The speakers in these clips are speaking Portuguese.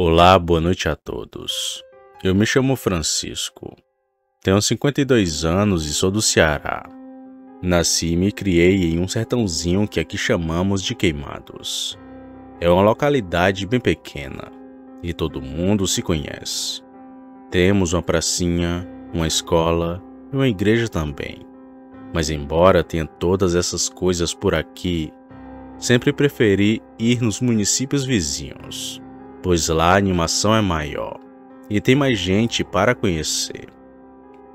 Olá, boa noite a todos. Eu me chamo Francisco. Tenho 52 anos e sou do Ceará. Nasci e me criei em um sertãozinho que aqui chamamos de Queimados. É uma localidade bem pequena e todo mundo se conhece. Temos uma pracinha, uma escola e uma igreja também. Mas embora tenha todas essas coisas por aqui, sempre preferi ir nos municípios vizinhos, pois lá a animação é maior e tem mais gente para conhecer.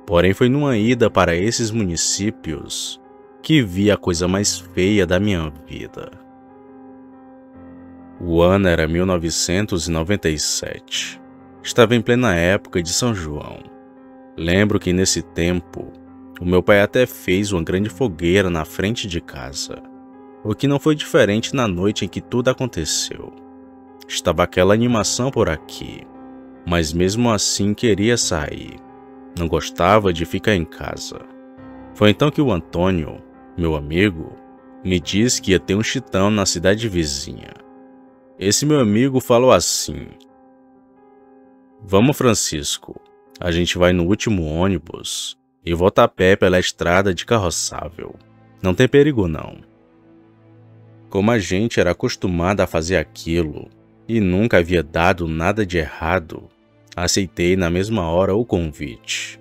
Porém, foi numa ida para esses municípios que vi a coisa mais feia da minha vida. O ano era 1997. Estava em plena época de São João. Lembro que nesse tempo, o meu pai até fez uma grande fogueira na frente de casa, o que não foi diferente na noite em que tudo aconteceu. Estava aquela animação por aqui, mas mesmo assim queria sair. Não gostava de ficar em casa. Foi então que o Antônio, meu amigo, me disse que ia ter um chitão na cidade vizinha. Esse meu amigo falou assim: "Vamos, Francisco, a gente vai no último ônibus e volta a pé pela estrada de carroçável. Não tem perigo não." Como a gente era acostumado a fazer aquilo e nunca havia dado nada de errado, aceitei na mesma hora o convite.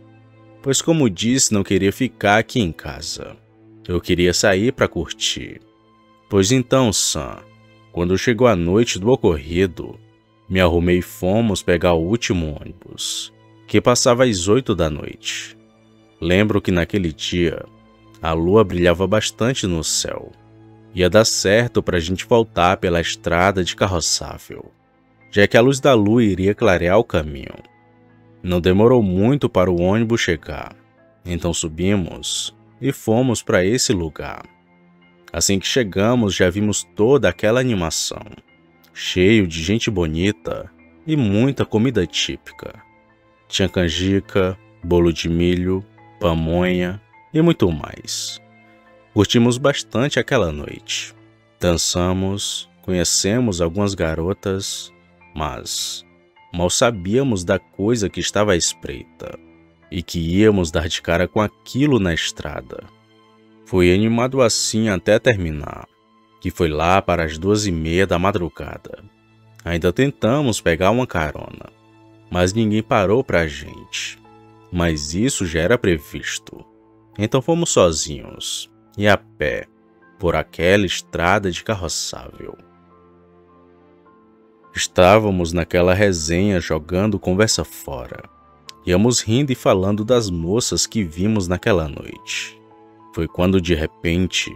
Pois, como disse, não queria ficar aqui em casa. Eu queria sair para curtir. Pois então, Sam, quando chegou a noite do ocorrido, me arrumei e fomos pegar o último ônibus, que passava às 8 da noite. Lembro que naquele dia, a lua brilhava bastante no céu. Ia dar certo para a gente voltar pela estrada de carroçável, já que a luz da lua iria clarear o caminho. Não demorou muito para o ônibus chegar, então subimos e fomos para esse lugar. Assim que chegamos, já vimos toda aquela animação, cheio de gente bonita e muita comida típica. Tinha canjica, bolo de milho, pamonha e muito mais. Curtimos bastante aquela noite. Dançamos, conhecemos algumas garotas, mas mal sabíamos da coisa que estava à espreita e que íamos dar de cara com aquilo na estrada. Fui animado assim até terminar, que foi lá para as 2:30 da madrugada. Ainda tentamos pegar uma carona, mas ninguém parou para a gente. Mas isso já era previsto. Então fomos sozinhos e a pé por aquela estrada de carroçável. Estávamos naquela resenha jogando conversa fora. Íamos rindo e falando das moças que vimos naquela noite. Foi quando de repente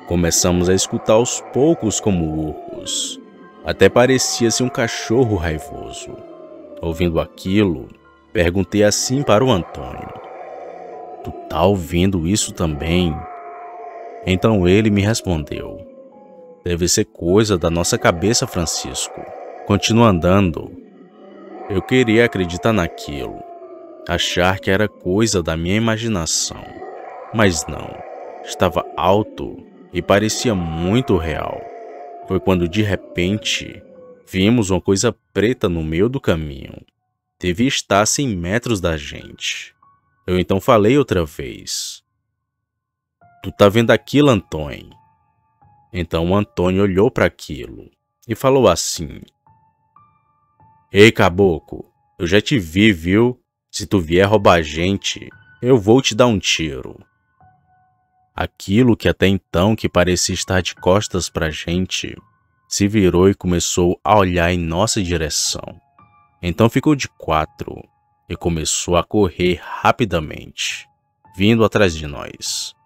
começamos a escutar aos poucos como urros. Até parecia-se um cachorro raivoso. Ouvindo aquilo, perguntei assim para o Antônio: "Tu tá ouvindo isso também?" Então ele me respondeu: "Deve ser coisa da nossa cabeça, Francisco. Continua andando." Eu queria acreditar naquilo, achar que era coisa da minha imaginação, mas não. Estava alto e parecia muito real. Foi quando de repente vimos uma coisa preta no meio do caminho. Devia estar a 100 metros da gente. Eu então falei outra vez: "Tu tá vendo aquilo, Antônio?" Então o Antônio olhou para aquilo e falou assim: "Ei, caboclo, eu já te vi, viu? Se tu vier roubar a gente, eu vou te dar um tiro." Aquilo que até então que parecia estar de costas pra gente, se virou e começou a olhar em nossa direção. Então ficou de 4 e começou a correr rapidamente, vindo atrás de nós.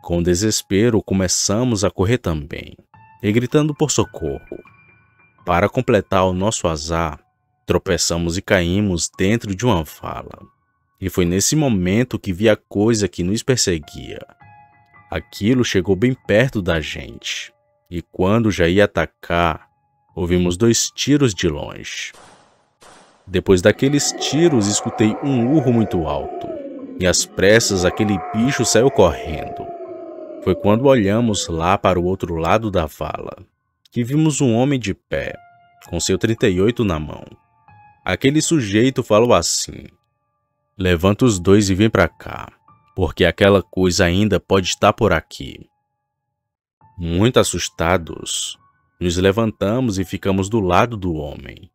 Com desespero, começamos a correr também, e gritando por socorro. Para completar o nosso azar, tropeçamos e caímos dentro de uma vala. E foi nesse momento que vi a coisa que nos perseguia. Aquilo chegou bem perto da gente, e quando já ia atacar, ouvimos 2 tiros de longe. Depois daqueles tiros, escutei um urro muito alto, e às pressas aquele bicho saiu correndo. Foi quando olhamos lá para o outro lado da vala, que vimos um homem de pé, com seu 38 na mão. Aquele sujeito falou assim: "Levanta os dois e vem pra cá, porque aquela coisa ainda pode estar por aqui." Muito assustados, nos levantamos e ficamos do lado do homem.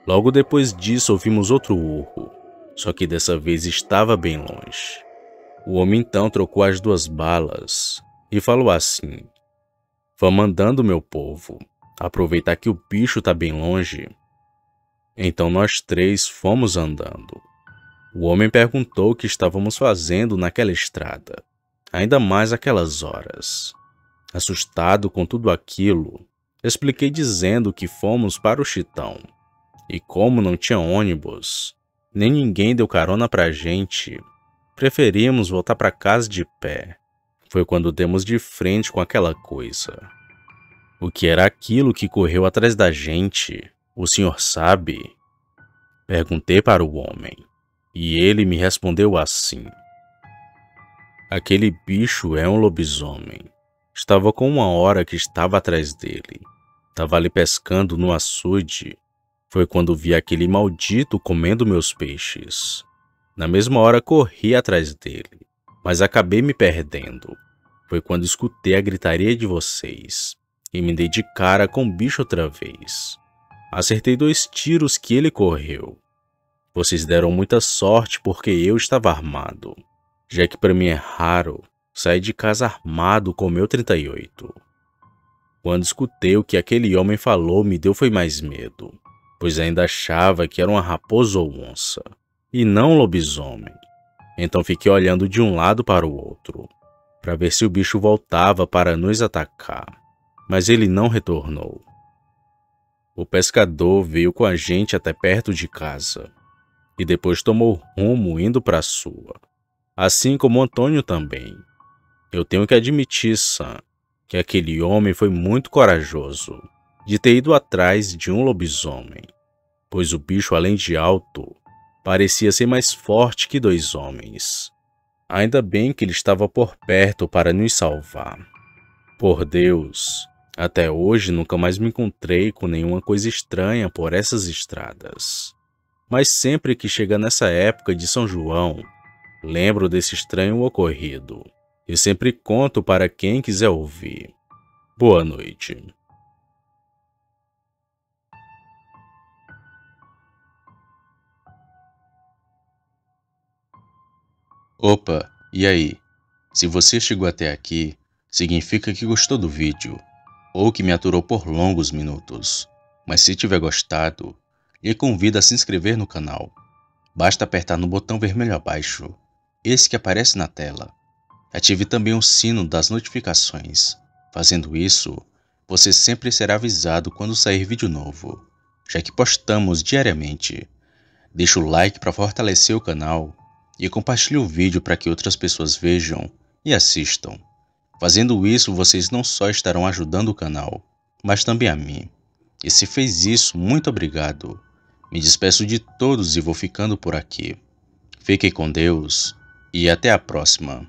Logo depois disso ouvimos outro urro, só que dessa vez estava bem longe. O homem então trocou as 2 balas e falou assim: "Vamos andando, meu povo, aproveitar que o bicho tá bem longe." Então nós 3 fomos andando. O homem perguntou o que estávamos fazendo naquela estrada, ainda mais aquelas horas. Assustado com tudo aquilo, expliquei dizendo que fomos para o Chitão. E como não tinha ônibus, nem ninguém deu carona pra gente, preferimos voltar para casa de pé. Foi quando demos de frente com aquela coisa. O que era aquilo que correu atrás da gente? O senhor sabe? Perguntei para o homem, e ele me respondeu assim: "Aquele bicho é um lobisomem. Estava com 1 hora que estava atrás dele. Estava ali pescando no açude. Foi quando vi aquele maldito comendo meus peixes. Na mesma hora corri atrás dele, mas acabei me perdendo. Foi quando escutei a gritaria de vocês e me dei de cara com o bicho outra vez. Acertei 2 tiros que ele correu. Vocês deram muita sorte porque eu estava armado, já que para mim é raro sair de casa armado com meu 38. Quando escutei o que aquele homem falou, me deu foi mais medo, pois ainda achava que era uma raposa ou onça, e não um lobisomem. Então fiquei olhando de um lado para o outro, para ver se o bicho voltava para nos atacar, mas ele não retornou. O pescador veio com a gente até perto de casa, e depois tomou rumo indo para a sua, assim como Antônio também. Eu tenho que admitir, Sam, que aquele homem foi muito corajoso de ter ido atrás de um lobisomem, pois o bicho, além de alto, parecia ser mais forte que 2 homens. Ainda bem que ele estava por perto para nos salvar. Por Deus, até hoje nunca mais me encontrei com nenhuma coisa estranha por essas estradas. Mas sempre que chega nessa época de São João, lembro desse estranho ocorrido e sempre conto para quem quiser ouvir. Boa noite. Opa, e aí? Se você chegou até aqui, significa que gostou do vídeo, ou que me aturou por longos minutos. Mas se tiver gostado, lhe convido a se inscrever no canal. Basta apertar no botão vermelho abaixo, esse que aparece na tela. Ative também o sino das notificações. Fazendo isso, você sempre será avisado quando sair vídeo novo, já que postamos diariamente. Deixe o like para fortalecer o canal e compartilhe o vídeo para que outras pessoas vejam e assistam. Fazendo isso, vocês não só estarão ajudando o canal, mas também a mim. E se fez isso, muito obrigado. Me despeço de todos e vou ficando por aqui. Fiquem com Deus e até a próxima.